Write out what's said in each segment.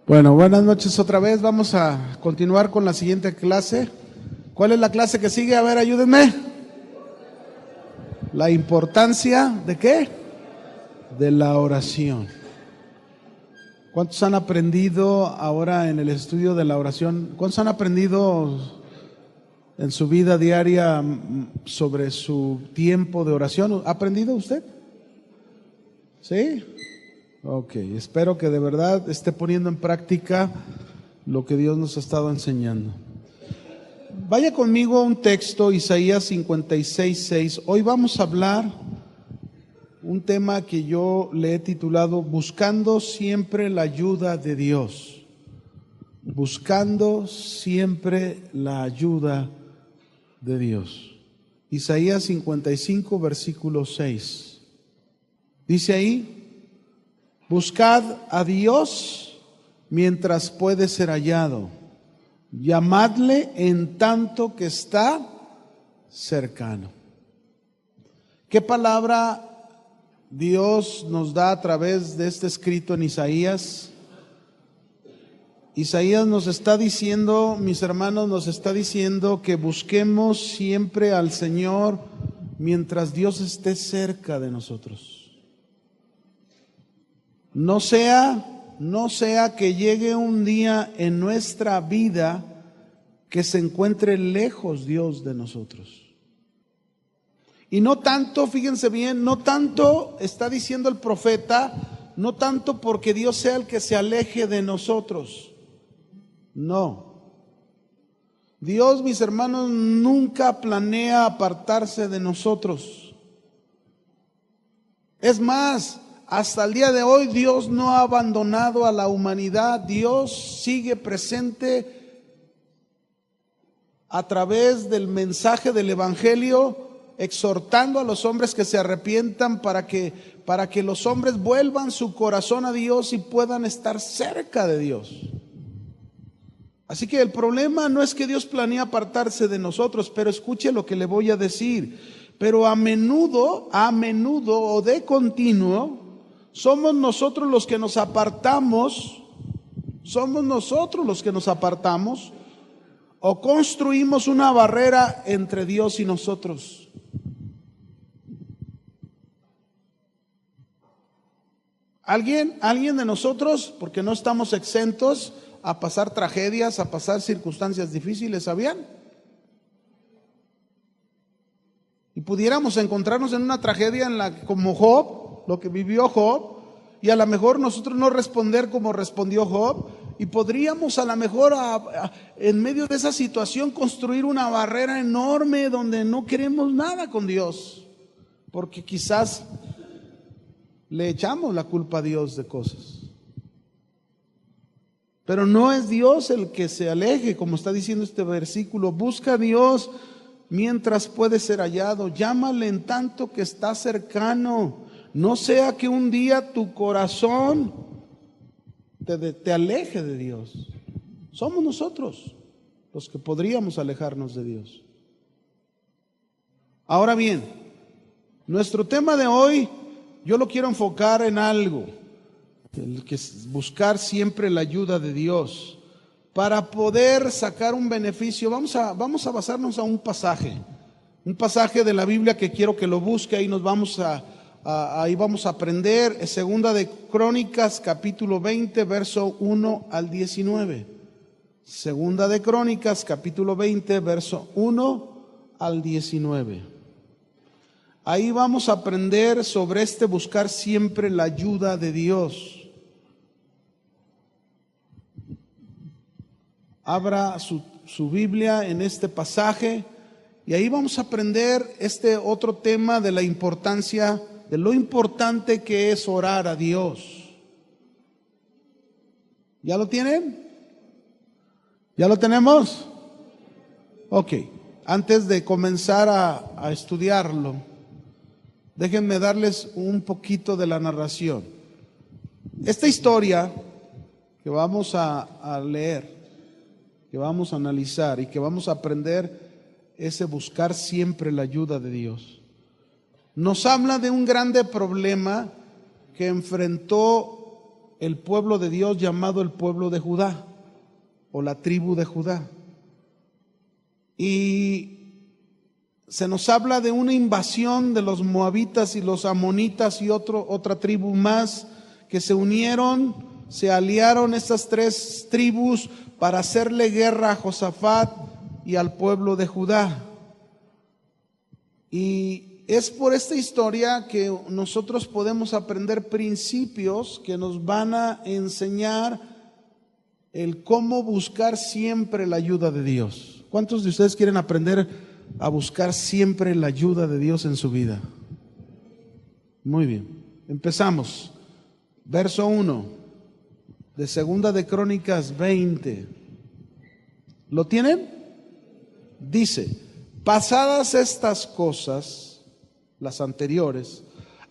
Bueno, buenas noches otra vez. Vamos a continuar con la siguiente clase. ¿Cuál es la clase que sigue? A ver, ayúdenme. La importancia ¿de qué? De la oración. ¿Cuántos han aprendido ahora en el estudio de la oración? ¿Cuántos han aprendido en su vida diaria sobre su tiempo de oración? ¿Ha aprendido usted? ¿Sí? Ok, espero que de verdad esté poniendo en práctica lo que Dios nos ha estado enseñando. Vaya conmigo a un texto, Isaías 56:6. Hoy vamos a hablar un tema que yo le he titulado Buscando siempre la ayuda de Dios. Buscando siempre la ayuda de Dios. Isaías 55, versículo 6. Dice ahí: buscad a Dios mientras puede ser hallado, llamadle en tanto que está cercano. ¿Qué palabra Dios nos da a través de este escrito en Isaías? Isaías nos está diciendo, mis hermanos, nos está diciendo que busquemos siempre al Señor mientras Dios esté cerca de nosotros. No sea que llegue un día en nuestra vida que se encuentre lejos Dios de nosotros. Y no tanto, fíjense bien, no tanto está diciendo el profeta, no tanto porque Dios sea el que se aleje de nosotros. No. Dios, mis hermanos, nunca planea apartarse de nosotros. Es más, hasta el día de hoy Dios no ha abandonado a la humanidad. Dios sigue presente a través del mensaje del Evangelio, exhortando a los hombres que se arrepientan para que los hombres vuelvan su corazón a Dios y puedan estar cerca de Dios. Así que el problema no es que Dios planea apartarse de nosotros, pero escuche lo que le voy a decir. Pero a menudo o de continuo, somos nosotros los que nos apartamos, o construimos una barrera entre Dios y nosotros. ¿Alguien de nosotros, porque no estamos exentos a pasar tragedias, a pasar circunstancias difíciles, ¿sabían? Y pudiéramos encontrarnos en una tragedia como Job, lo que vivió Job, y a lo mejor nosotros no responder como respondió Job, y podríamos a lo mejor en medio de esa situación construir una barrera enorme donde no queremos nada con Dios, porque quizás le echamos la culpa a Dios de cosas. Pero no es Dios el que se aleje, como está diciendo este versículo. Busca a Dios mientras puede ser hallado, llámale en tanto que está cercano. No sea que un día tu corazón te aleje de Dios. Somos nosotros los que podríamos alejarnos de Dios. Ahora bien, nuestro tema de hoy, yo lo quiero enfocar en algo, el que es buscar siempre la ayuda de Dios para poder sacar un beneficio. Vamos a basarnos a un pasaje de la Biblia que quiero que lo busque. Ahí ahí vamos a aprender. Es Segunda de Crónicas, capítulo 20, verso 1 al 19. Segunda de Crónicas, capítulo 20, verso 1 al 19. Ahí vamos a aprender sobre este buscar siempre la ayuda de Dios. Abra su Biblia en este pasaje y ahí vamos a aprender este otro tema de la importancia, de lo importante que es orar a Dios. ¿Ya lo tienen? ¿Ya lo tenemos? Ok, antes de comenzar a estudiarlo, déjenme darles un poquito de la narración. Esta historia que vamos a leer, que vamos a analizar y que vamos a aprender ese buscar siempre la ayuda de Dios, nos habla de un grande problema que enfrentó el pueblo de Dios llamado el pueblo de Judá o la tribu de Judá. Y se nos habla de una invasión de los moabitas y los amonitas y otra tribu más que se unieron, se aliaron estas tres tribus para hacerle guerra a Josafat y al pueblo de Judá. Y es por esta historia que nosotros podemos aprender principios que nos van a enseñar el cómo buscar siempre la ayuda de Dios. ¿Cuántos de ustedes quieren aprender a buscar siempre la ayuda de Dios en su vida? Muy bien, empezamos. Verso 1 de Segunda de Crónicas 20. ¿Lo tienen? Dice: pasadas estas cosas, las anteriores,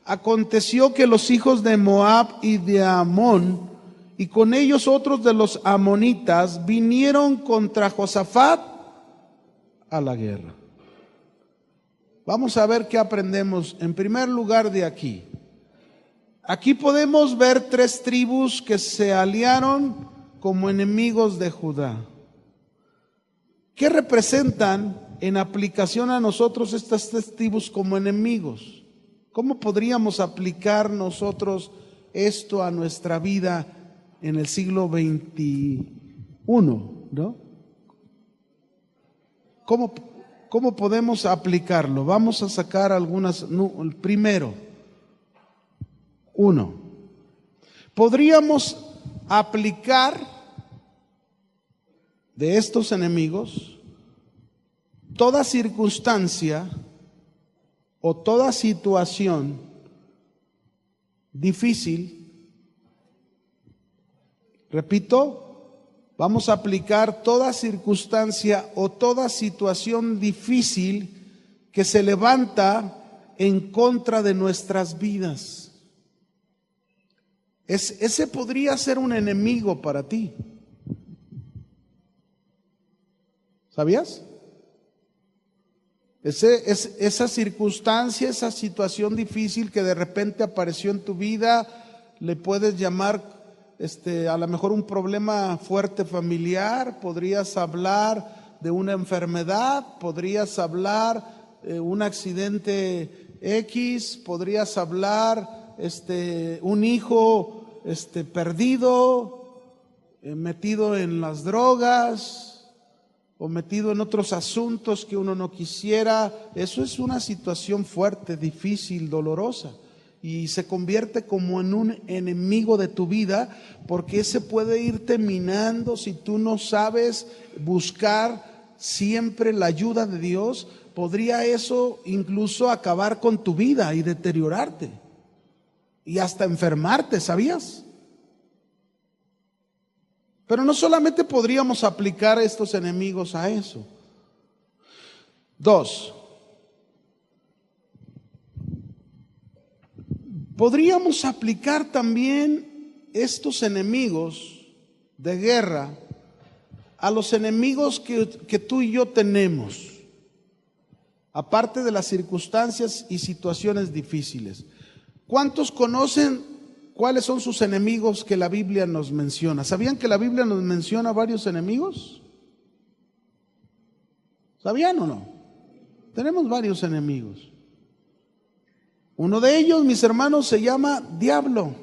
aconteció que los hijos de Moab y de Amón, y con ellos otros de los amonitas, vinieron contra Josafat a la guerra. Vamos a ver qué aprendemos en primer lugar de aquí. Aquí podemos ver tres tribus que se aliaron como enemigos de Judá. ¿Qué representan en aplicación a nosotros estas tres tribus como enemigos? ¿Cómo podríamos aplicar nosotros esto a nuestra vida en el siglo XXI, ¿no? ¿Cómo podemos aplicarlo? Vamos a sacar algunas. El primero, uno, podríamos aplicar de estos enemigos toda circunstancia o toda situación difícil. Repito, vamos a aplicar toda circunstancia o toda situación difícil que se levanta en contra de nuestras vidas. Ese podría ser un enemigo para ti. ¿Sabías? Esa circunstancia, esa situación difícil que de repente apareció en tu vida, le puedes llamar a lo mejor un problema fuerte familiar, podrías hablar de una enfermedad, podrías hablar de un accidente X, podrías hablar un hijo perdido, metido en las drogas o metido en otros asuntos que uno no quisiera. Eso es una situación fuerte, difícil, dolorosa, y se convierte como en un enemigo de tu vida, porque ese puede irte minando si tú no sabes buscar siempre la ayuda de Dios. Podría eso incluso acabar con tu vida y deteriorarte y hasta enfermarte, ¿sabías? Pero no solamente podríamos aplicar estos enemigos a eso. Dos, podríamos aplicar también estos enemigos de guerra a los enemigos que tú y yo tenemos, aparte de las circunstancias y situaciones difíciles. ¿Cuántos conocen cuáles son sus enemigos que la Biblia nos menciona? ¿Sabían que la Biblia nos menciona varios enemigos? ¿Sabían o no? Tenemos varios enemigos. Uno de ellos, mis hermanos, se llama diablo,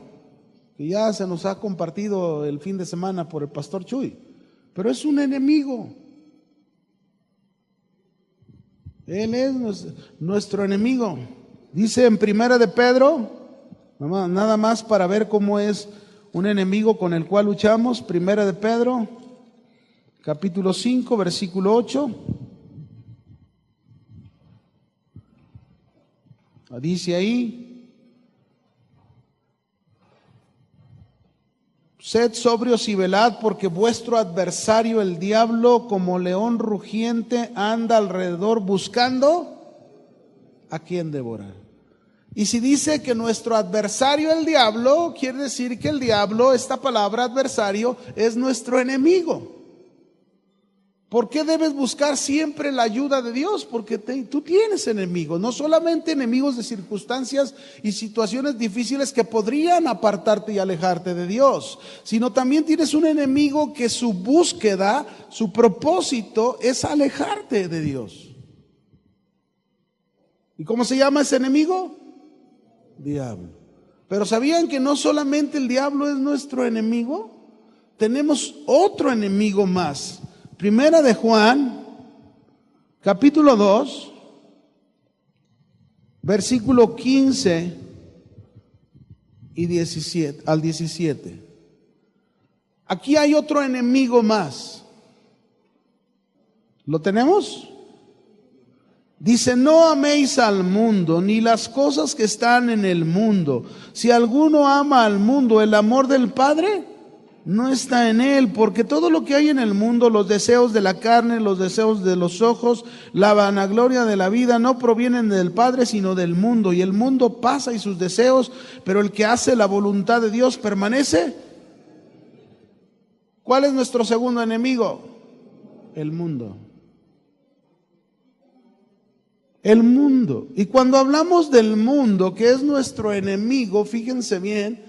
que ya se nos ha compartido el fin de semana por el pastor Chuy, pero es un enemigo. Él es nuestro enemigo. Dice en Primera de Pedro, nada más para ver cómo es un enemigo con el cual luchamos. Primera de Pedro, capítulo 5, versículo 8. Dice ahí: sed sobrios y velad, porque vuestro adversario el diablo, como león rugiente, anda alrededor buscando a quien devorar. Y si dice que nuestro adversario el diablo, quiere decir que el diablo, esta palabra adversario, es nuestro enemigo. ¿Por qué debes buscar siempre la ayuda de Dios? Porque tú tienes enemigos, no solamente enemigos de circunstancias y situaciones difíciles que podrían apartarte y alejarte de Dios, sino también tienes un enemigo que su búsqueda, su propósito es alejarte de Dios. ¿Y cómo se llama ese enemigo? Diablo. Pero ¿sabían que no solamente el diablo es nuestro enemigo? Tenemos otro enemigo más. Primera de Juan, capítulo 2, versículo 15 y 17, al 17. Aquí hay otro enemigo más. ¿Lo tenemos? Dice: no améis al mundo, ni las cosas que están en el mundo. Si alguno ama al mundo, el amor del Padre no está en él, porque todo lo que hay en el mundo, los deseos de la carne, los deseos de los ojos, la vanagloria de la vida, no provienen del Padre, sino del mundo. Y el mundo pasa y sus deseos, pero el que hace la voluntad de Dios permanece. ¿Cuál es nuestro segundo enemigo? El mundo. El mundo. Y cuando hablamos del mundo, que es nuestro enemigo, fíjense bien,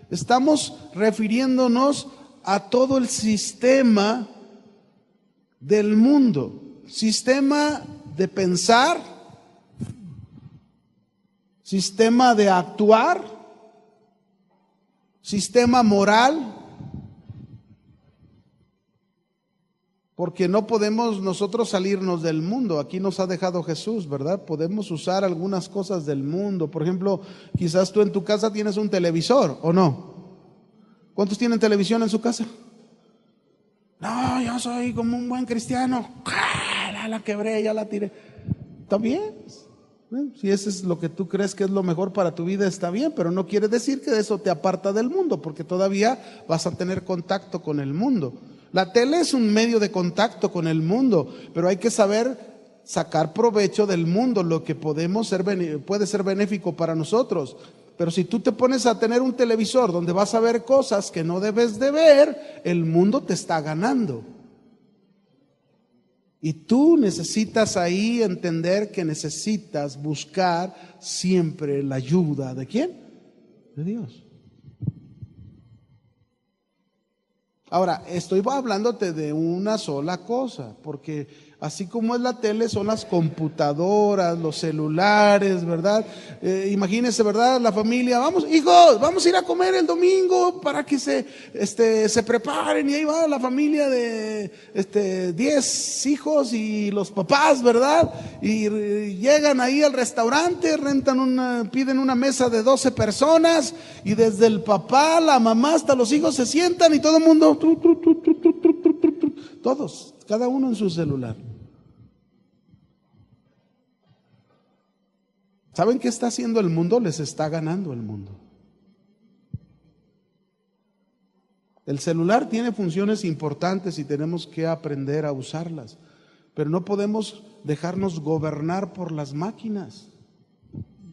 estamos refiriéndonos a todo el sistema del mundo, sistema de pensar, sistema de actuar, sistema moral, porque no podemos nosotros salirnos del mundo. Aquí nos ha dejado Jesús, ¿verdad? Podemos usar algunas cosas del mundo. Por ejemplo, quizás tú en tu casa tienes un televisor, ¿o no? ¿Cuántos tienen televisión en su casa? No, yo soy como un buen cristiano. Ya la quebré, ya la tiré. ¿Está bien? Si eso es lo que tú crees que es lo mejor para tu vida, está bien, pero no quiere decir que eso te aparta del mundo, porque todavía vas a tener contacto con el mundo. La tele es un medio de contacto con el mundo, pero hay que saber sacar provecho del mundo, lo que puede ser benéfico para nosotros. Pero si tú te pones a tener un televisor donde vas a ver cosas que no debes de ver, el mundo te está ganando. Y tú necesitas ahí entender que necesitas buscar siempre la ayuda ¿de quién? De Dios. Ahora, estoy hablándote de una sola cosa, porque así como es la tele, son las computadoras, los celulares, ¿verdad? Imagínense, ¿verdad? La familia, vamos, hijos, vamos a ir a comer el domingo para que se preparen. Y ahí va la familia de 10 hijos y los papás, ¿verdad? Y llegan ahí al restaurante, piden una mesa de 12 personas, y desde el papá, la mamá hasta los hijos se sientan y todo el mundo, todos, cada uno en su celular. ¿Saben qué está haciendo el mundo? Les está ganando el mundo. El celular tiene funciones importantes y tenemos que aprender a usarlas, pero no podemos dejarnos gobernar por las máquinas.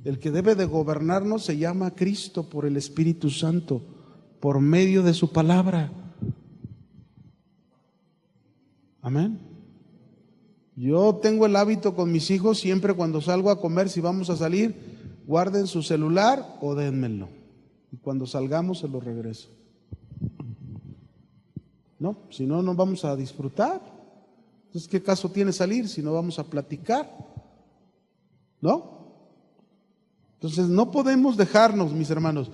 El que debe de gobernarnos se llama Cristo por el Espíritu Santo, por medio de su palabra. Amén. Yo tengo el hábito con mis hijos, siempre cuando salgo a comer, si vamos a salir, guarden su celular o dénmelo. Y cuando salgamos se lo regreso. No, si no, no vamos a disfrutar. Entonces, ¿qué caso tiene salir si no vamos a platicar? ¿No? Entonces, no podemos dejarnos, mis hermanos.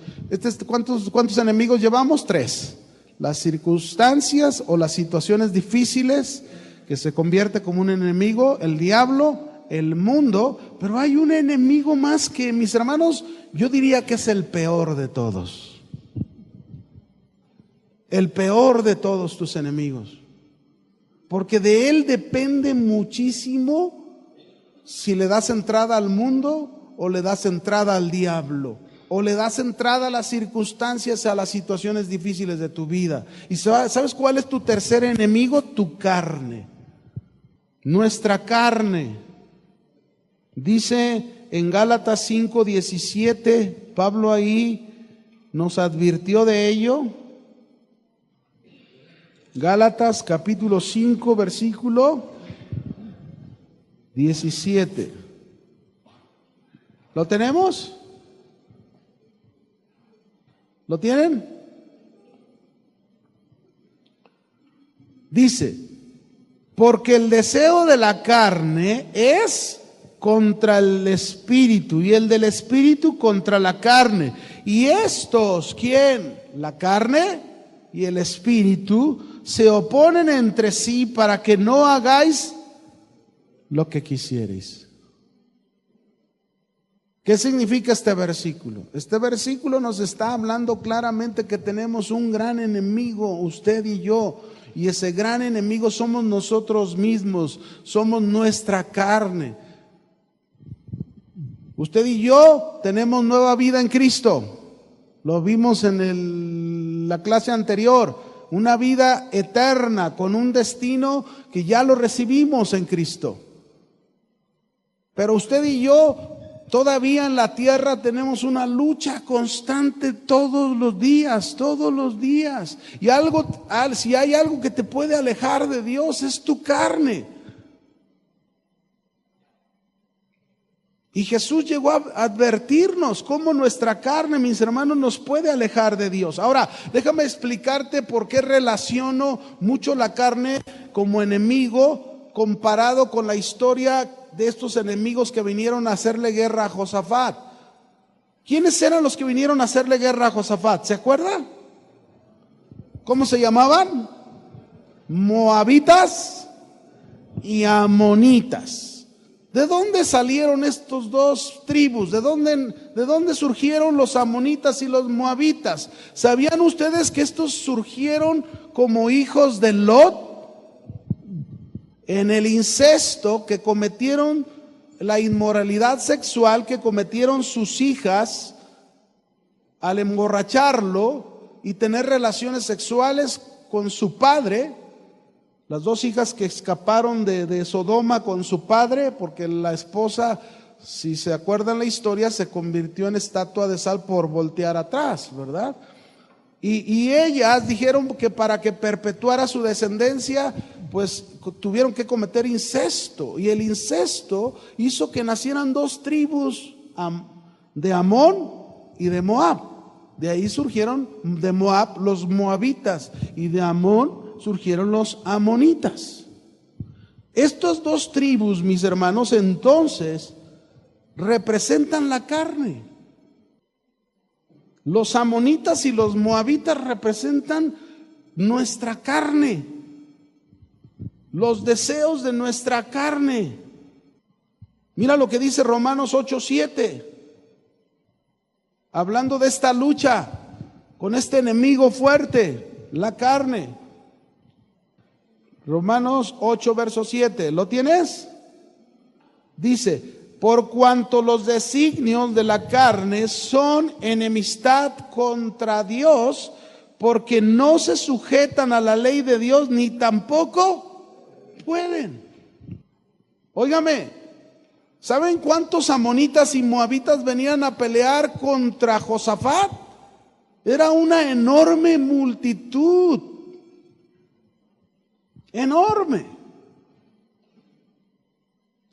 ¿Cuántos enemigos llevamos? 3. Las circunstancias o las situaciones difíciles, que se convierte como un enemigo, el diablo, el mundo, pero hay un enemigo más que, mis hermanos, yo diría que es el peor de todos. El peor de todos tus enemigos. Porque de él depende muchísimo si le das entrada al mundo o le das entrada al diablo. O le das entrada a las circunstancias, a las situaciones difíciles de tu vida. ¿Y sabes cuál es tu tercer enemigo? Tu carne. Nuestra carne. Dice en Gálatas 5:17, Pablo ahí nos advirtió de ello. Gálatas capítulo 5, versículo 17. ¿Lo tenemos? ¿Lo tienen? Dice, porque el deseo de la carne es contra el espíritu y el del espíritu contra la carne. Y estos, ¿quién? La carne y el espíritu se oponen entre sí para que no hagáis lo que quisierais. ¿Qué significa este versículo? Este versículo nos está hablando claramente que tenemos un gran enemigo, usted y yo, y ese gran enemigo somos nosotros mismos, somos nuestra carne. Usted y yo tenemos nueva vida en Cristo, lo vimos en la clase anterior. Una vida eterna con un destino que ya lo recibimos en Cristo. Pero usted y yo todavía en la tierra tenemos una lucha constante todos los días, todos los días. Y si hay algo que te puede alejar de Dios, es tu carne. Y Jesús llegó a advertirnos cómo nuestra carne, mis hermanos, nos puede alejar de Dios. Ahora, déjame explicarte por qué relaciono mucho la carne como enemigo comparado con la historia de estos enemigos que vinieron a hacerle guerra a Josafat. ¿Quiénes eran los que vinieron a hacerle guerra a Josafat? ¿Se acuerda? ¿Cómo se llamaban? Moabitas y amonitas. ¿De dónde salieron estos dos tribus? ¿De dónde surgieron los amonitas y los moabitas? ¿Sabían ustedes que estos surgieron como hijos de Lot? En el incesto que cometieron, la inmoralidad sexual que cometieron sus hijas al emborracharlo y tener relaciones sexuales con su padre. Las dos hijas que escaparon de Sodoma con su padre, porque la esposa, si se acuerdan la historia, se convirtió en estatua de sal por voltear atrás, ¿verdad? Y ellas dijeron que para que perpetuara su descendencia, pues tuvieron que cometer incesto. Y el incesto hizo que nacieran dos tribus, de Amón y de Moab. De ahí surgieron de Moab los moabitas y de Amón surgieron los amonitas. Estas dos tribus, mis hermanos, entonces representan la carne. Los amonitas y los moabitas representan nuestra carne, los deseos de nuestra carne. Mira lo que dice Romanos 8:7, hablando de esta lucha con este enemigo fuerte, la carne. Romanos 8, verso 7, ¿lo tienes? Dice, por cuanto los designios de la carne son enemistad contra Dios, porque no se sujetan a la ley de Dios, ni tampoco pueden. Óigame, ¿saben cuántos amonitas y moabitas venían a pelear contra Josafat? Era una enorme multitud. Enorme.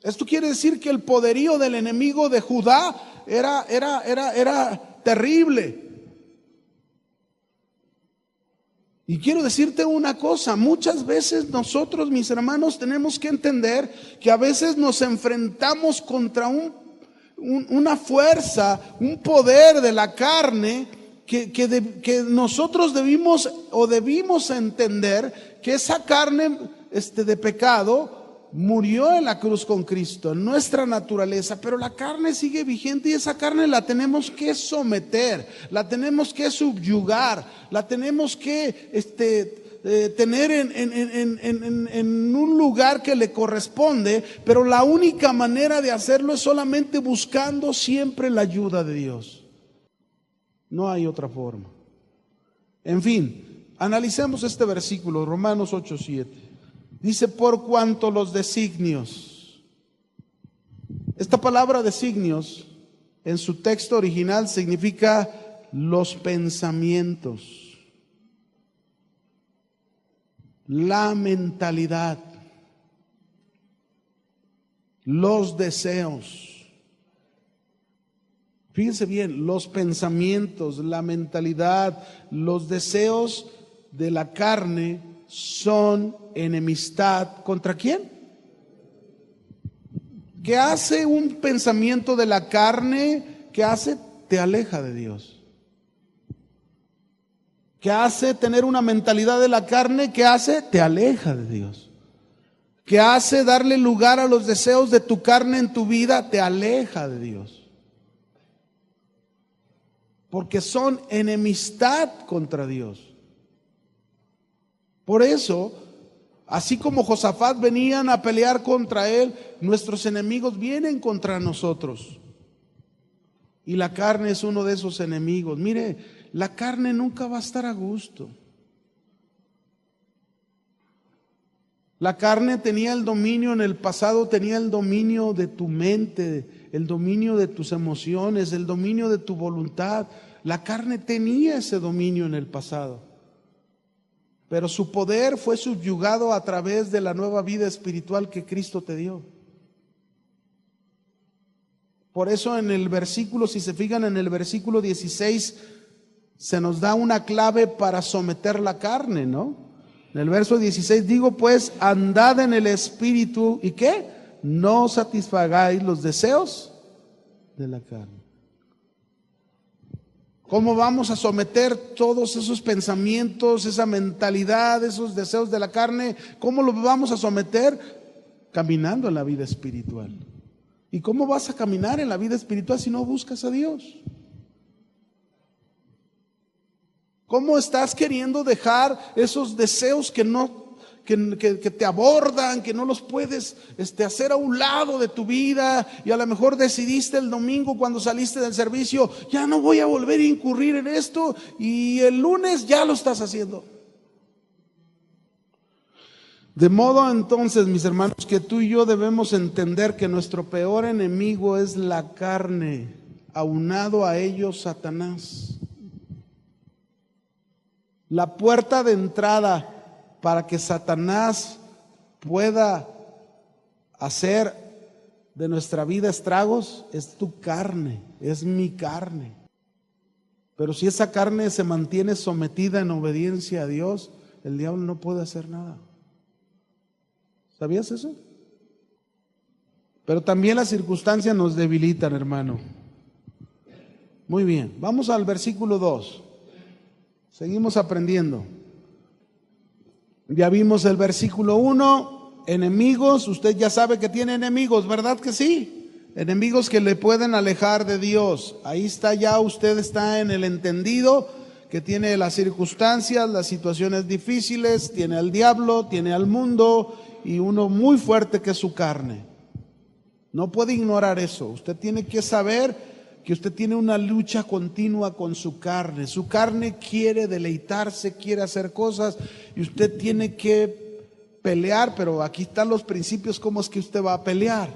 Esto quiere decir que el poderío del enemigo de Judá era terrible. Y quiero decirte una cosa, muchas veces nosotros, mis hermanos, tenemos que entender que a veces nos enfrentamos contra una fuerza, un poder de la carne que nosotros debimos entender que esa carne de pecado murió en la cruz con Cristo, en nuestra naturaleza, pero la carne sigue vigente y esa carne la tenemos que someter, la tenemos que subyugar, la tenemos que tener en un lugar que le corresponde, pero la única manera de hacerlo es solamente buscando siempre la ayuda de Dios. No hay otra forma. En fin, analicemos este versículo, Romanos 8:7. Dice, por cuanto los designios. Esta palabra designios en su texto original significa los pensamientos. la mentalidad, los deseos. Fíjense bien, los pensamientos, la mentalidad, los deseos de la carne son enemistad. ¿Contra quién? ¿Qué hace un pensamiento de la carne? ¿Qué hace? Te aleja de Dios. ¿Qué hace tener una mentalidad de la carne? ¿Qué hace? Te aleja de Dios. ¿Qué hace darle lugar a los deseos de tu carne en tu vida? Te aleja de Dios. Porque son enemistad contra Dios. Por eso, así como Josafat venían a pelear contra él, nuestros enemigos vienen contra nosotros. Y la carne es uno de esos enemigos. Mire, la carne nunca va a estar a gusto. La carne tenía el dominio en el pasado, tenía el dominio de tu mente, el dominio de tus emociones, el dominio de tu voluntad. La carne tenía ese dominio en el pasado. Pero su poder fue subyugado a través de la nueva vida espiritual que Cristo te dio. Por eso en el versículo, si se fijan en el versículo 16, se nos da una clave para someter la carne, ¿no? En el verso 16, digo pues, andad en el Espíritu, ¿y qué? No satisfagáis los deseos de la carne. ¿Cómo vamos a someter todos esos pensamientos, esa mentalidad, esos deseos de la carne? ¿Cómo los vamos a someter? Caminando en la vida espiritual. ¿Y cómo vas a caminar en la vida espiritual si no buscas a Dios? ¿Cómo estás queriendo dejar esos deseos que te abordan, que no los puedes hacer a un lado de tu vida? Y a lo mejor decidiste el domingo cuando saliste del servicio, ya no voy a volver a incurrir en esto, y el lunes ya lo estás haciendo. De modo entonces, mis hermanos, que tú y yo debemos entender que nuestro peor enemigo es la carne, aunado a ello Satanás. La puerta de entrada para que Satanás pueda hacer de nuestra vida estragos es tu carne, es mi carne. Pero si esa carne se mantiene sometida en obediencia a Dios, el diablo no puede hacer nada. ¿Sabías eso? Pero también las circunstancias nos debilitan, hermano. Muy bien, vamos al versículo 2. Seguimos aprendiendo. Ya vimos el versículo 1, enemigos. Usted ya sabe que tiene enemigos, ¿verdad que sí? Enemigos que le pueden alejar de Dios. Ahí está ya, usted está en el entendido que tiene las circunstancias, las situaciones difíciles, tiene al diablo, tiene al mundo y uno muy fuerte que es su carne. No puede ignorar eso. Usted tiene que saber que usted tiene una lucha continua con su carne. Su carne quiere deleitarse, quiere hacer cosas y usted tiene que pelear, pero aquí están los principios, cómo es que usted va a pelear.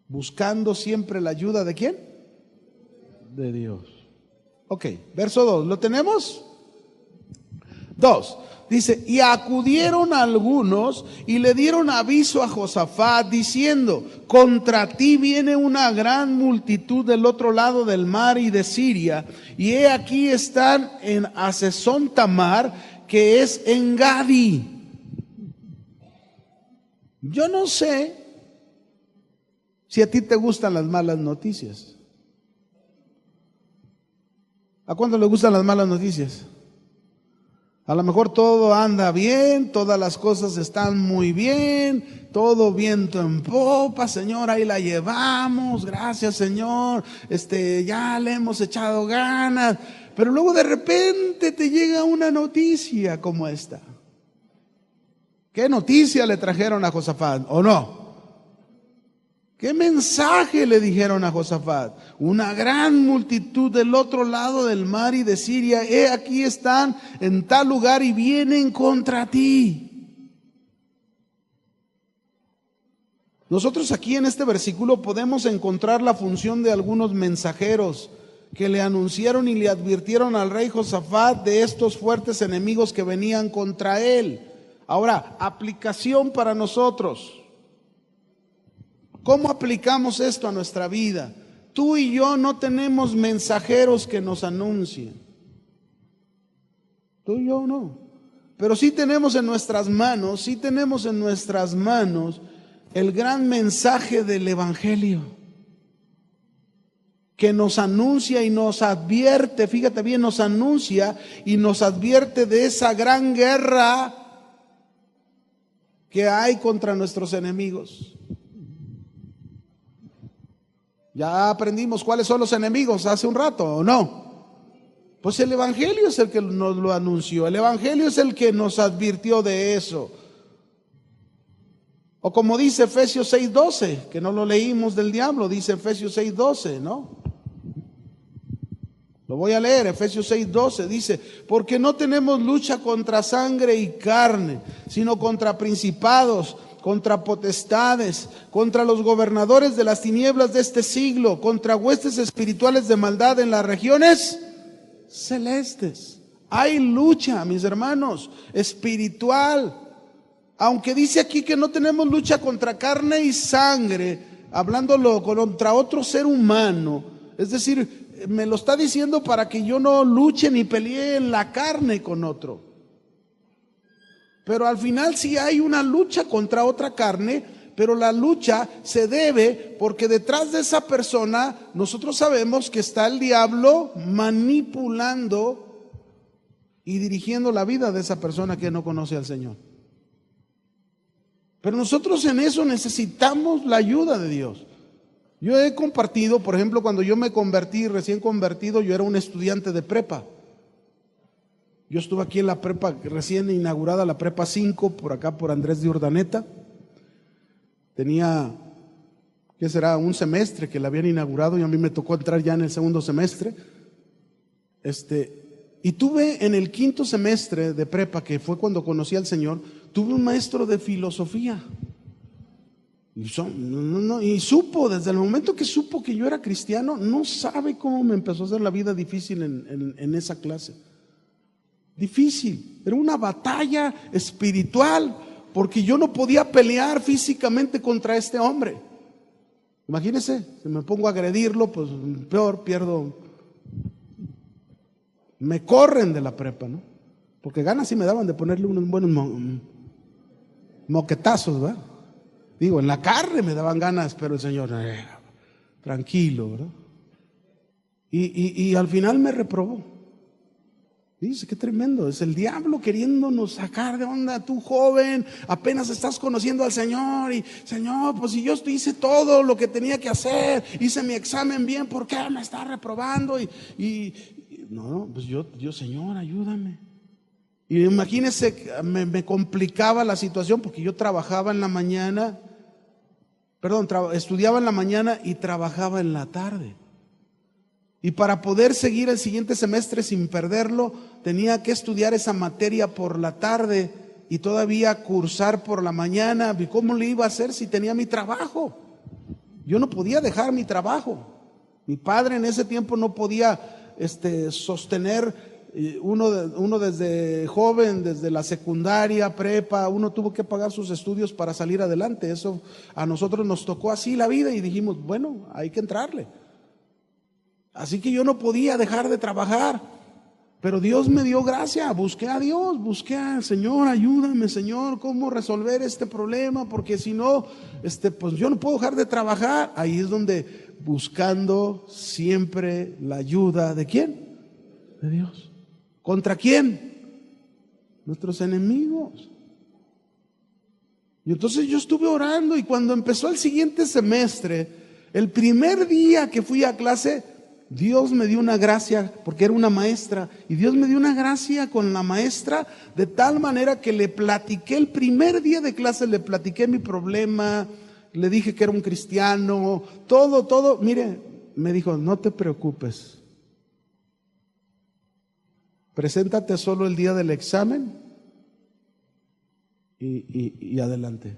Buscando siempre la ayuda ¿de quién? De Dios. Ok, verso 2, ¿lo tenemos? 2. Dice, y acudieron algunos y le dieron aviso a Josafat diciendo, contra ti viene una gran multitud del otro lado del mar y de Siria, y he aquí están en Hasezón Tamar, que es en Gadi. Yo no sé si a ti te gustan las malas noticias. ¿A cuándo le gustan las malas noticias? A lo mejor todo anda bien, todas las cosas están muy bien, todo viento en popa, Señor, ahí la llevamos, gracias Señor, ya le hemos echado ganas, pero luego de repente te llega una noticia como esta. ¿Qué noticia le trajeron a Josafat o no? ¿Qué mensaje le dijeron a Josafat? Una gran multitud del otro lado del mar y de Siria, aquí están en tal lugar y vienen contra ti. Nosotros aquí en este versículo podemos encontrar la función de algunos mensajeros que le anunciaron y le advirtieron al rey Josafat de estos fuertes enemigos que venían contra él. Ahora, aplicación para nosotros. ¿Cómo aplicamos esto a nuestra vida? Tú y yo no tenemos mensajeros que nos anuncien. Tú y yo no. Pero sí tenemos en nuestras manos, el gran mensaje del Evangelio, que nos anuncia y nos advierte, fíjate bien, nos anuncia y nos advierte de esa gran guerra que hay contra nuestros enemigos. Ya aprendimos cuáles son los enemigos hace un rato, ¿o no? Pues el Evangelio es el que nos lo anunció, el Evangelio es el que nos advirtió de eso. O como dice Efesios 6:12, que no lo leímos del diablo, dice Efesios 6:12, ¿no? Lo voy a leer, Efesios 6:12, dice: porque no tenemos lucha contra sangre y carne, sino contra principados, contra potestades, contra los gobernadores de las tinieblas de este siglo, contra huestes espirituales de maldad en las regiones celestes. Hay lucha, mis hermanos, espiritual. Aunque dice aquí que no tenemos lucha contra carne y sangre, hablándolo contra otro ser humano, es decir, me lo está diciendo para que yo no luche ni pelee en la carne con otro. Pero al final sí hay una lucha contra otra carne, pero la lucha se debe porque detrás de esa persona nosotros sabemos que está el diablo manipulando y dirigiendo la vida de esa persona que no conoce al Señor. Pero nosotros en eso necesitamos la ayuda de Dios. Yo he compartido, por ejemplo, cuando yo me convertí, recién convertido, yo era un estudiante de prepa. Yo estuve aquí en la prepa, recién inaugurada la prepa 5, por acá por Andrés de Urdaneta. Tenía, ¿qué será? Un semestre que la habían inaugurado y a mí me tocó entrar ya en el segundo semestre. Y tuve en el quinto semestre de prepa, que fue cuando conocí al Señor, tuve un maestro de filosofía. Y supo, desde el momento que supo que yo era cristiano, no sabe cómo me empezó a hacer la vida difícil en esa clase. Difícil, era una batalla espiritual, porque yo no podía pelear físicamente contra este hombre. Imagínense, si me pongo a agredirlo, pues peor, pierdo. Me corren de la prepa, ¿no? Porque ganas sí me daban de ponerle unos buenos moquetazos, ¿verdad? Digo, en la carne me daban ganas, pero el Señor, tranquilo, ¿verdad? Y al final me reprobó. Dice, qué tremendo, es el diablo queriéndonos sacar de onda. Tú joven, apenas estás conociendo al Señor y Señor, pues si yo hice todo lo que tenía que hacer, hice mi examen bien, ¿por qué me está reprobando? No, pues yo Señor, ayúdame. Y imagínense, me complicaba la situación porque yo trabajaba en la mañana, estudiaba en la mañana y trabajaba en la tarde. Y para poder seguir el siguiente semestre sin perderlo, tenía que estudiar esa materia por la tarde y todavía cursar por la mañana. ¿Y cómo le iba a hacer si tenía mi trabajo? Yo no podía dejar mi trabajo. Mi padre en ese tiempo no podía sostener, uno desde joven, desde la secundaria, prepa, uno tuvo que pagar sus estudios para salir adelante. Eso a nosotros nos tocó así la vida y dijimos, bueno, hay que entrarle. Así que yo no podía dejar de trabajar, pero Dios me dio gracia, busqué a Dios, busqué al Señor, ayúdame Señor, ¿cómo resolver este problema? Porque si no, pues yo no puedo dejar de trabajar. Ahí es donde buscando siempre la ayuda ¿de quién? De Dios. ¿Contra quién? Nuestros enemigos. Y entonces yo estuve orando y cuando empezó el siguiente semestre, el primer día que fui a clase, Dios me dio una gracia, porque era una maestra, y Dios me dio una gracia con la maestra de tal manera que le platiqué el primer día de clase, le platiqué mi problema, le dije que era un cristiano, todo. Mire, me dijo, no te preocupes, preséntate solo el día del examen y adelante.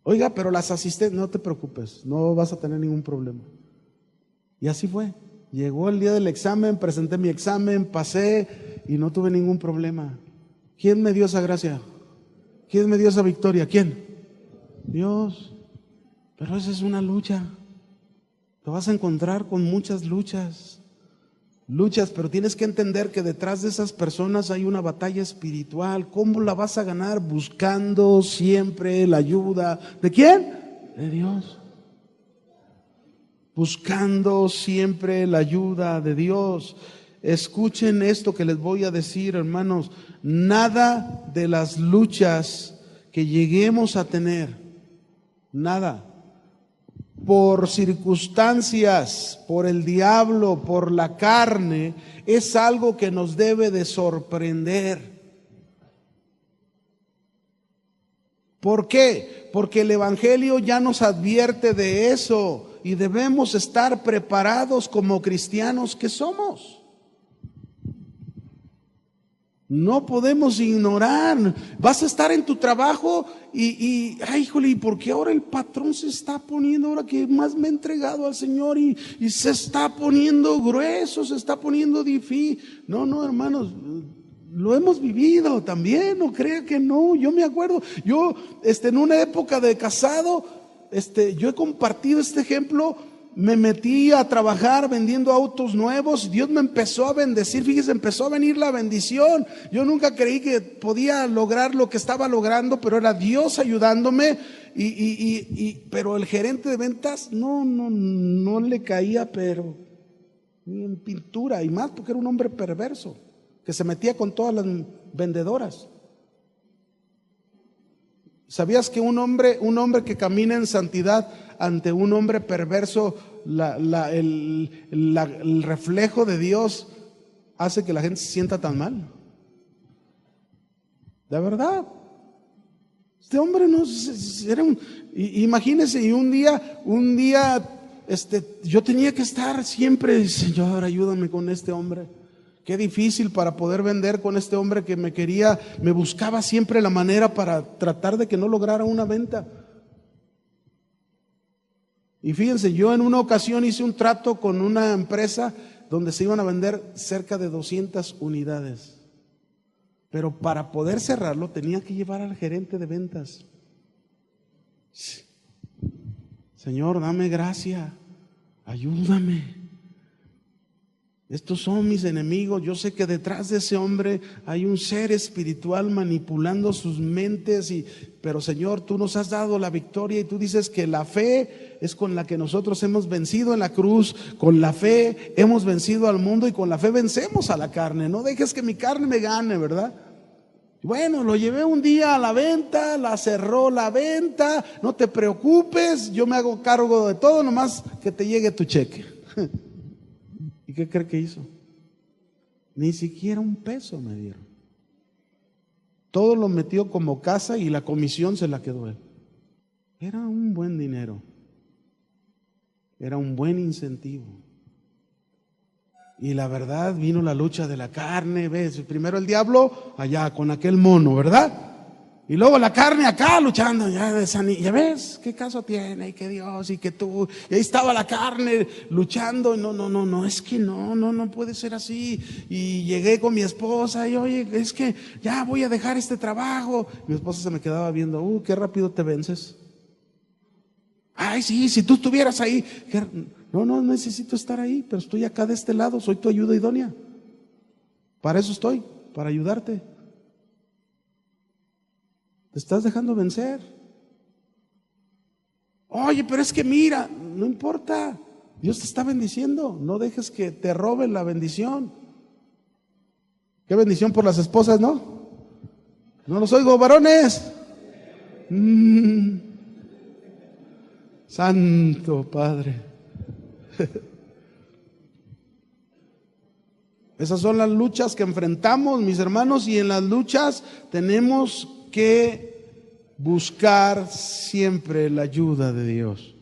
Oiga, pero las asistentes, no te preocupes, no vas a tener ningún problema. Y así fue. Llegó el día del examen, presenté mi examen, pasé y no tuve ningún problema. ¿Quién me dio esa gracia? ¿Quién me dio esa victoria? ¿Quién? Dios. Pero esa es una lucha. Te vas a encontrar con muchas luchas, pero tienes que entender que detrás de esas personas hay una batalla espiritual. ¿Cómo la vas a ganar? Buscando siempre la ayuda. ¿De quién? De Dios. Buscando siempre la ayuda de Dios. Escuchen esto que les voy a decir, hermanos. Nada de las luchas que lleguemos a tener, nada, por circunstancias, por el diablo, por la carne, es algo que nos debe de sorprender. ¿Por qué? Porque el Evangelio ya nos advierte de eso y debemos estar preparados como cristianos que somos. No podemos ignorar. Vas a estar en tu trabajo ay, híjole, ¿y por qué ahora el patrón se está poniendo, ahora que más me he entregado al Señor y se está poniendo grueso, se está poniendo difícil? No, hermanos, lo hemos vivido también, no crea que no. Yo me acuerdo, yo en una época de casado, yo he compartido este ejemplo. Me metí a trabajar vendiendo autos nuevos. Dios me empezó a bendecir. Fíjese, empezó a venir la bendición. Yo nunca creí que podía lograr lo que estaba logrando, pero era Dios ayudándome. Pero el gerente de ventas no le caía, pero ni en pintura, y más porque era un hombre perverso que se metía con todas las vendedoras. ¿Sabías que un hombre que camina en santidad ante un hombre perverso, el reflejo de Dios hace que la gente se sienta tan mal? De verdad. Este hombre no era imagínese, y un día yo tenía que estar siempre, Señor, ayúdame con este hombre. Qué difícil para poder vender con este hombre que me buscaba siempre la manera para tratar de que no lograra una venta. Y fíjense, yo en una ocasión hice un trato con una empresa donde se iban a vender cerca de 200 unidades. Pero para poder cerrarlo tenía que llevar al gerente de ventas. Señor, dame gracia, ayúdame. Estos son mis enemigos. Yo sé que detrás de ese hombre hay un ser espiritual manipulando sus mentes, pero Señor, tú nos has dado la victoria y tú dices que la fe es con la que nosotros hemos vencido en la cruz. Con la fe hemos vencido al mundo y con la fe vencemos a la carne. No dejes que mi carne me gane, ¿verdad? Bueno, lo llevé un día a la venta, la cerró la venta. No te preocupes, yo me hago cargo de todo, nomás que te llegue tu cheque. ¿Y qué cree que hizo? Ni siquiera un peso me dieron. Todo lo metió como casa y la comisión se la quedó él. Era un buen dinero. Era un buen incentivo. Y la verdad, vino la lucha de la carne. ¿Ves? Primero el diablo allá con aquel mono, ¿verdad? Y luego la carne acá luchando, ya ves, ¿qué caso tiene? Y que Dios y que tú. Y ahí estaba la carne luchando. No, es que no puede ser así. Y llegué con mi esposa y oye, es que ya voy a dejar este trabajo. Mi esposa se me quedaba viendo, qué rápido te vences. Ay, sí, si tú estuvieras ahí. No necesito estar ahí, pero estoy acá de este lado, soy tu ayuda idónea. Para eso estoy, para ayudarte. Te estás dejando vencer. Oye, pero es que mira, no importa, Dios te está bendiciendo. No dejes que te roben la bendición. Qué bendición por las esposas, ¿no? No los oigo, varones. Santo Padre. Esas son las luchas que enfrentamos, mis hermanos, y en las luchas tenemos que buscar siempre la ayuda de Dios.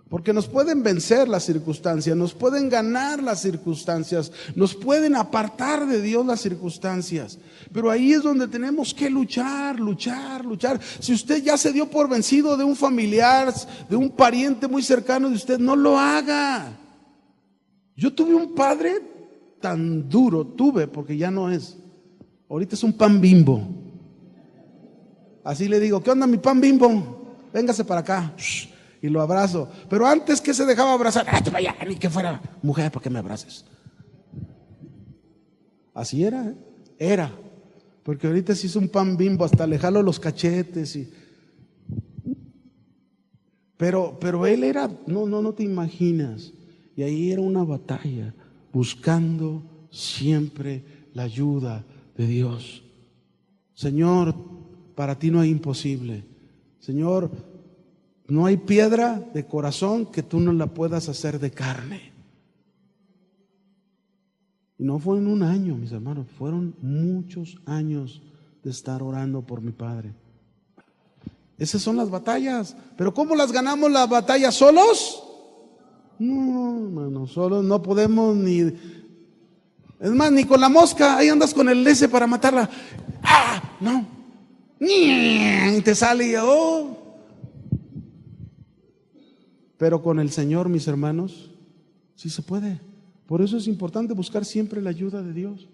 Porque nos pueden vencer las circunstancias, nos pueden ganar las circunstancias, nos pueden apartar de Dios las circunstancias. Pero ahí es donde tenemos que luchar. Si usted ya se dio por vencido de un familiar, de un pariente muy cercano de usted, no lo haga. Yo tuve un padre tan duro, porque ya no es. Ahorita es un pan Bimbo. Así le digo, ¿qué onda mi pan Bimbo? Véngase para acá. Y lo abrazo. Pero antes que se dejaba abrazar, vaya, ni que fuera mujer, ¿por qué me abraces? Así era, ¿eh? Era. Porque ahorita se hizo un pan Bimbo, hasta le jalo los cachetes. Pero él era, no te imaginas. Y ahí era una batalla, buscando siempre la ayuda de Dios. Señor, para ti no hay imposible. Señor, no hay piedra de corazón que tú no la puedas hacer de carne. Y no fue en un año, mis hermanos, fueron muchos años de estar orando por mi padre. Esas son las batallas. Pero ¿cómo las ganamos las batallas? ¿Solos? No, hermano, solos no podemos ni... Es más, ni con la mosca, ahí andas con el ese para matarla. ¡Ah! No. Y te sale y oh. Pero con el Señor, mis hermanos, sí se puede. Por eso es importante buscar siempre la ayuda de Dios.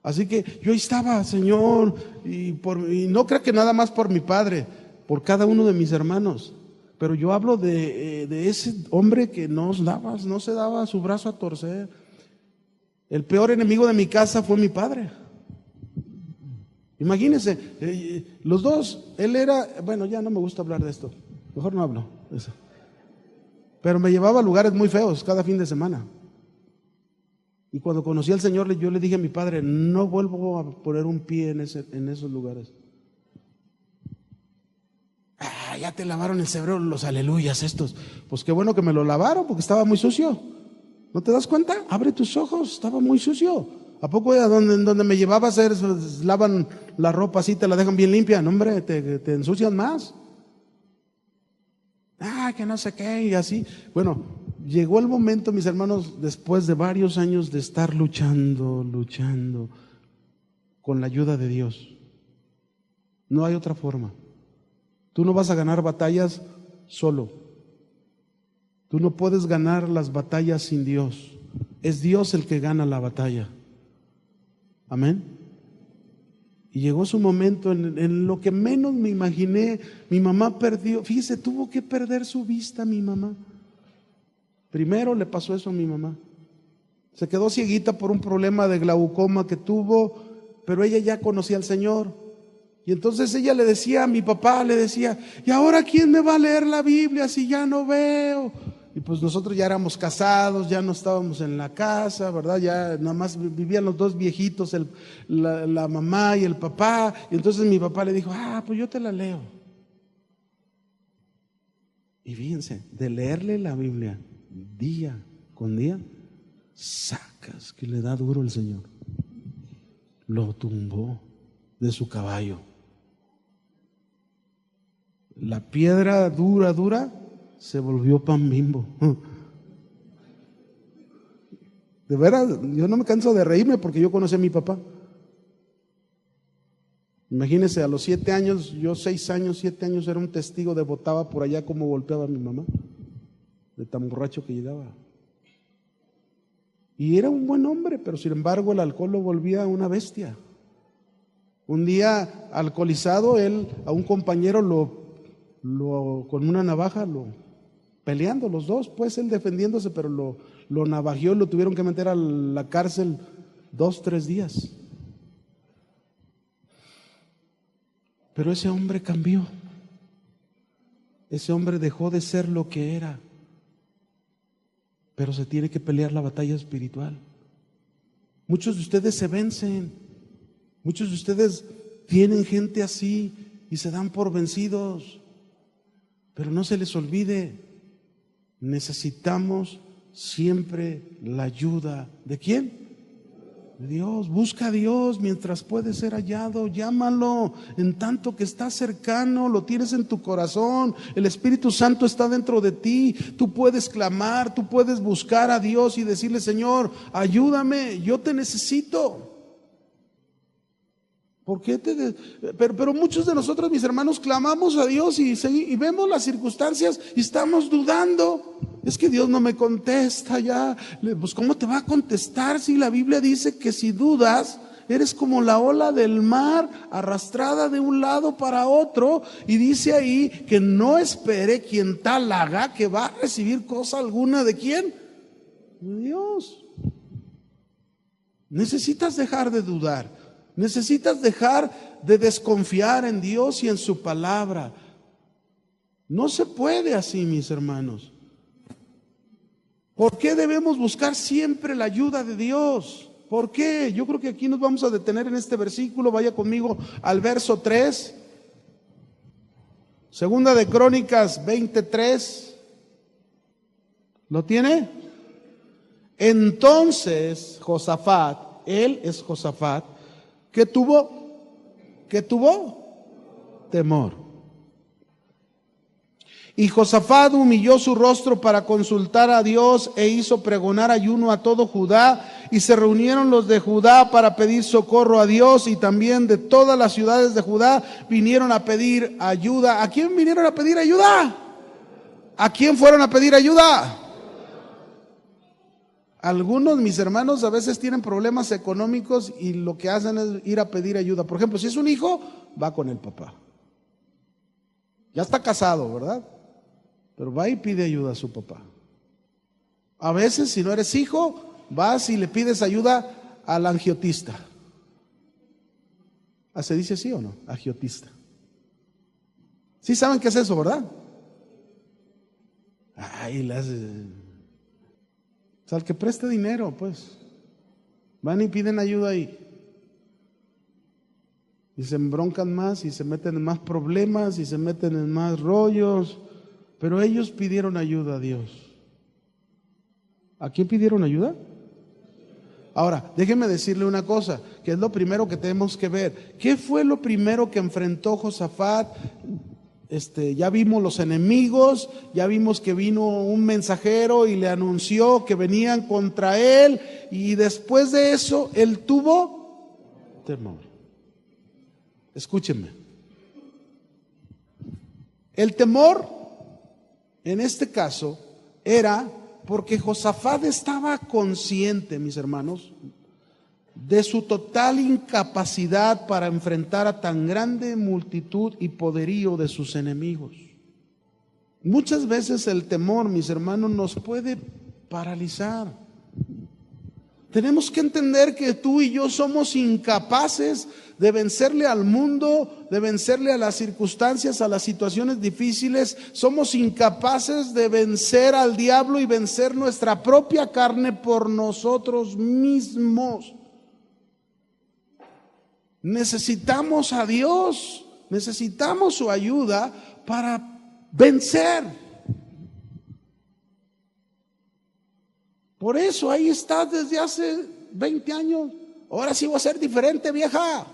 Así que yo ahí estaba, Señor, y no creo que nada más por mi padre, por cada uno de mis hermanos. Pero yo hablo de ese hombre que no se daba su brazo a torcer. El peor enemigo de mi casa fue mi padre. Imagínense, los dos, él era, bueno, ya no me gusta hablar de esto, mejor no hablo de eso. Pero me llevaba a lugares muy feos cada fin de semana. Y cuando conocí al Señor, yo le dije a mi padre, no vuelvo a poner un pie en esos lugares. Ya te lavaron el cerebro los aleluyas estos. Pues qué bueno que me lo lavaron porque estaba muy sucio. ¿No te das cuenta? Abre tus ojos, estaba muy sucio. ¿A poco donde me llevaba a hacer, lavan la ropa así, te la dejan bien limpia? No, hombre, te ensucian más. Que no sé qué, y así. Bueno, llegó el momento, mis hermanos, después de varios años de estar luchando con la ayuda de Dios. No hay otra forma. Tú no vas a ganar batallas solo. Tú no puedes ganar las batallas sin Dios. Es Dios el que gana la batalla. Amén. Y llegó su momento en lo que menos me imaginé. Mi mamá perdió, fíjese, tuvo que perder su vista mi mamá. Primero le pasó eso a mi mamá. Se quedó cieguita por un problema de glaucoma que tuvo, pero ella ya conocía al Señor. Y entonces ella le decía a mi papá, le decía, ¿y ahora quién me va a leer la Biblia si ya no veo? Y pues nosotros ya éramos casados, ya no estábamos en la casa, ¿verdad? Ya nada más vivían los dos viejitos, la mamá y el papá. Y entonces mi papá le dijo, pues yo te la leo. Y fíjense, de leerle la Biblia día con día, sacas que le da duro el Señor. Lo tumbó de su caballo. La piedra dura se volvió pan Bimbo. De veras, yo no me canso de reírme porque yo conocí a mi papá. Imagínense, a los 7 años, yo 6 años, 7 años, era un testigo de botaba por allá como golpeaba a mi mamá, de tan borracho que llegaba. Y era un buen hombre, pero sin embargo el alcohol lo volvía una bestia. Un día, alcoholizado, él a un compañero con una navaja, peleando los dos, pues él defendiéndose, pero lo navajeó y lo tuvieron que meter a la cárcel 2-3 días. Pero ese hombre cambió. Ese hombre dejó de ser lo que era. Pero se tiene que pelear la batalla espiritual. Muchos de ustedes se vencen. Muchos de ustedes tienen gente así y se dan por vencidos. Pero no se les olvide, necesitamos siempre la ayuda. ¿De quién? De Dios. Busca a Dios mientras puede ser hallado. Llámalo en tanto que está cercano, lo tienes en tu corazón. El Espíritu Santo está dentro de ti. Tú puedes clamar, tú puedes buscar a Dios y decirle, Señor, ayúdame, yo te necesito. ¿Por qué pero muchos de nosotros, mis hermanos, clamamos a Dios y vemos las circunstancias y estamos dudando. Es que Dios no me contesta ya. Pues ¿cómo te va a contestar si la Biblia dice que si dudas, eres como la ola del mar arrastrada de un lado para otro. Y dice ahí que no espere quien tal haga que va a recibir cosa alguna. ¿De quién? De Dios. Necesitas dejar de dudar, necesitas dejar de desconfiar en Dios y en su palabra. No se puede así, mis hermanos. ¿Por qué debemos buscar siempre la ayuda de Dios? ¿Por qué? Yo creo que aquí nos vamos a detener en este versículo. Vaya conmigo al verso 3. Segunda de Crónicas 23. ¿Lo tiene? Entonces Josafat, él es Josafat, ¿qué tuvo? ¿Qué tuvo? Temor. Y Josafat humilló su rostro para consultar a Dios e hizo pregonar ayuno a todo Judá, y se reunieron los de Judá para pedir socorro a Dios, y también de todas las ciudades de Judá vinieron a pedir ayuda. ¿A quién vinieron a pedir ayuda? ¿A quién fueron a pedir ayuda? Algunos, mis hermanos, a veces tienen problemas económicos y lo que hacen es ir a pedir ayuda. Por ejemplo, si es un hijo, va con el papá. Ya está casado, ¿verdad? Pero va y pide ayuda a su papá. A veces, si no eres hijo, vas y le pides ayuda al angiotista. ¿Se dice así o no? Agiotista. Sí saben qué es eso, ¿verdad? Ay, o sea, el que preste dinero, pues. Van y piden ayuda ahí. Y se embroncan más y se meten en más problemas y se meten en más rollos. Pero ellos pidieron ayuda a Dios. ¿A quién pidieron ayuda? Ahora, déjenme decirle una cosa, que es lo primero que tenemos que ver. ¿Qué fue lo primero que enfrentó Josafat? Ya vimos los enemigos, ya vimos que vino un mensajero y le anunció que venían contra él, y después de eso, él tuvo temor. Escúchenme. El temor, en este caso, era porque Josafat estaba consciente, mis hermanos, de su total incapacidad para enfrentar a tan grande multitud y poderío de sus enemigos. Muchas veces el temor, mis hermanos, nos puede paralizar. Tenemos que entender que tú y yo somos incapaces de vencerle al mundo, de vencerle a las circunstancias, a las situaciones difíciles. Somos incapaces de vencer al diablo y vencer nuestra propia carne por nosotros mismos. Necesitamos a Dios, necesitamos su ayuda para vencer. Por eso ahí estás desde hace 20 años. Ahora sí voy a ser diferente, vieja.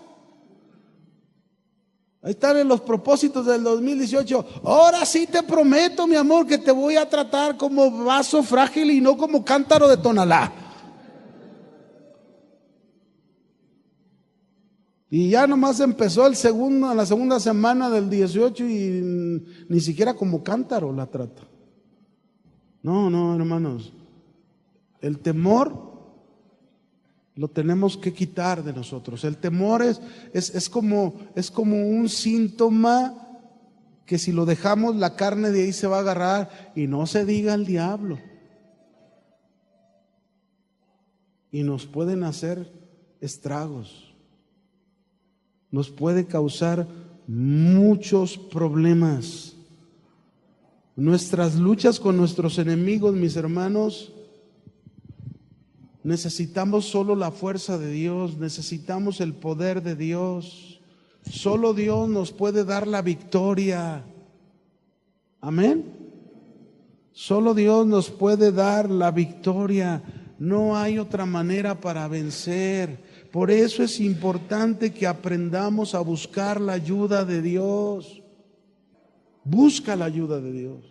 Ahí están en los propósitos del 2018. Ahora sí te prometo, mi amor, que te voy a tratar como vaso frágil y no como cántaro de Tonalá. Y ya nomás empezó la segunda semana del 18 y ni siquiera como cántaro la trata. No, hermanos. El temor lo tenemos que quitar de nosotros. El temor es como un síntoma que si lo dejamos, la carne de ahí se va a agarrar, y no se diga el diablo. Y nos pueden hacer estragos. Nos puede causar muchos problemas. Nuestras luchas con nuestros enemigos, mis hermanos, necesitamos solo la fuerza de Dios, necesitamos el poder de Dios. Solo Dios nos puede dar la victoria. Amén. Solo Dios nos puede dar la victoria. No hay otra manera para vencer. Por eso es importante que aprendamos a buscar la ayuda de Dios. Busca la ayuda de Dios.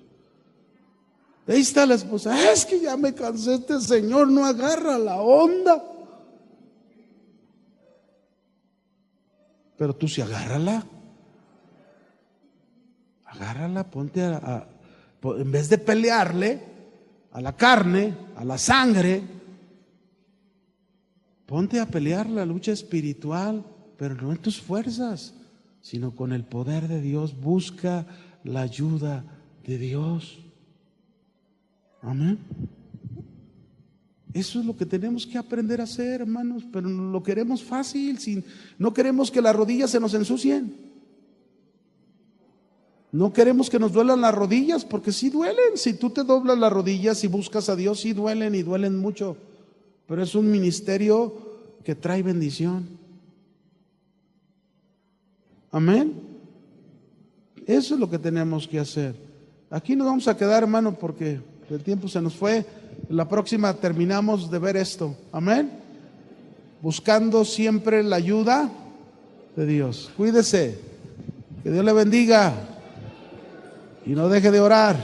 Ahí está la esposa. Es que ya me cansé, este señor no agarra la onda. Pero tú sí agárrala. Agárrala, ponte en vez de pelearle a la carne, a la sangre, Ponte a pelear la lucha espiritual, pero no en tus fuerzas, sino con el poder de Dios. Busca la ayuda de Dios. Amén. Eso es lo que tenemos que aprender a hacer, hermanos, pero lo queremos fácil, no queremos que las rodillas se nos ensucien. No queremos que nos duelan las rodillas, porque sí duelen. Si tú te doblas las rodillas y buscas a Dios, sí duelen y duelen mucho. Pero es un ministerio que trae bendición. Amén. Eso es lo que tenemos que hacer. Aquí nos vamos a quedar, hermano, porque el tiempo se nos fue. La próxima terminamos de ver esto. Amén. Buscando siempre la ayuda de Dios. Cuídese. Que Dios le bendiga. Y no deje de orar.